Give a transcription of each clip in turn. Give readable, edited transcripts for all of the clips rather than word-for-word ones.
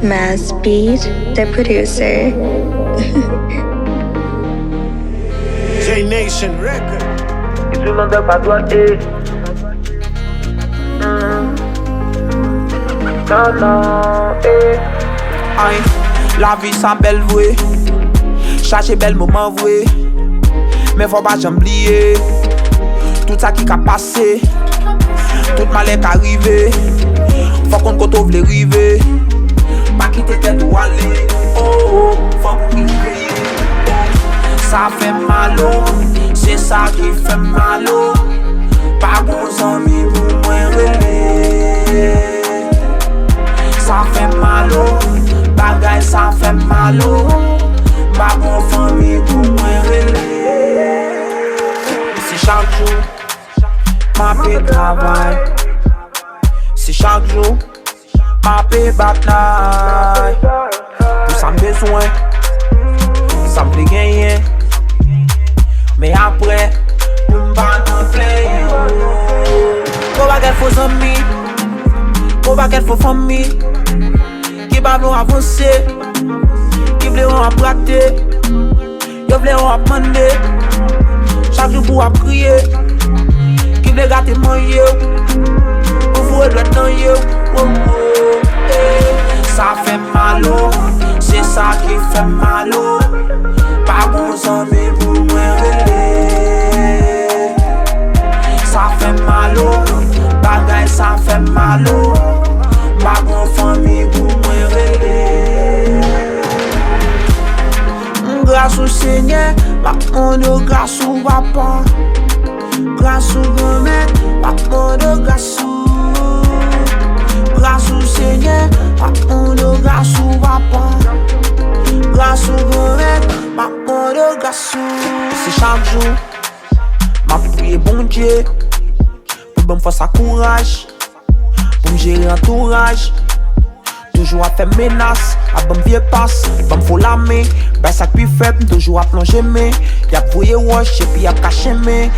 Mass Beat, the producer. J Nation Record. Et tout le monde pas toi et non, non, eh. Aïe, la vie ça belle vouée. Chercher bel moment voué. Mais faut pas j'oublier tout ça qui a passé. Tout mal est arrivé. Faut qu'on côté vle river. Pas quitter tête ou aller. Oh oh, faut qu'on y crier. Ça fait mal, c'est ça qui fait mal. Pas bons amis pour moi relais. Ça fait mal, bagaille ça fait mal. Pas bon famille pour moi relais. C'est chaque jour, ma paix travail. C'est chaque jour, ma paix bataille. Pour ça besoin, ça me gagner. Mais après, on va nous plaire. Qu'on va qu'elle faut amis, qu'on va qu'elle faut famille. Qui va nous avancer, qui veut on apprêter, qui veut on apprendre. Chaque jour pour prier, qui veut gâter manger, pour vous le temps yo. Ça fait mal, c'est ça qui fait mal. Pas bons amis pour moi relais. Ça fait mal, bagaille ça fait mal. Pas bon famille pour moi relais. Grâce au Seigneur, pas de grâce au papa. Grâce au grand-mère, pas de grâce au. Grâce au Seigneur, pas de grâce au papa. Grâce au grand-mère, ma de grâce. C'est chaque jour, ma prière bon Dieu. Pour me faire ça courage, pour me gérer l'entourage. Toujours à faire menace, à bon vieux passe, bon faut la main. Ben ça plus faible, toujours à plonger mais y'a brouillé wash et puis y'a caché mais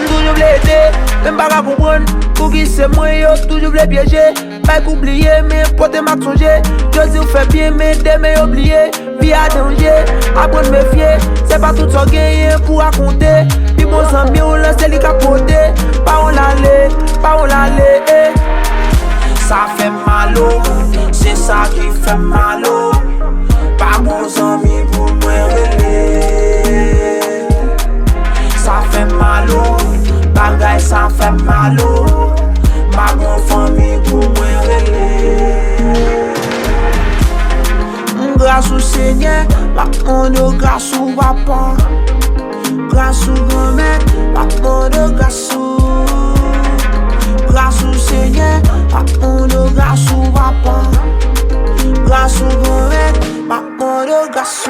toujours l'aider, même pas à comprendre. Pour qui c'est moi yo, toujours le piéger. Pas oublier mais porter ma songer. Je dis fait bien mais demain oublier. Vie à danger, apprendre me fier. C'est pas tout ça gagné pour raconter. Puis mon ami on lance les capoter. Pas on l'aller, eh. Ça fait mal, c'est ça qui fait mal. Pas bons amis pour moi relais. Ça fait mal, bagaille ça fait mal. Pas bonne famille pour moi relais. Grâce au Seigneur, pas de grâce au papa. Grâce au grand-mère, pas de grâce au. Grâce au Seigneur, pas de grâce au papa. Grâce au grand-mère, pas de grâce au.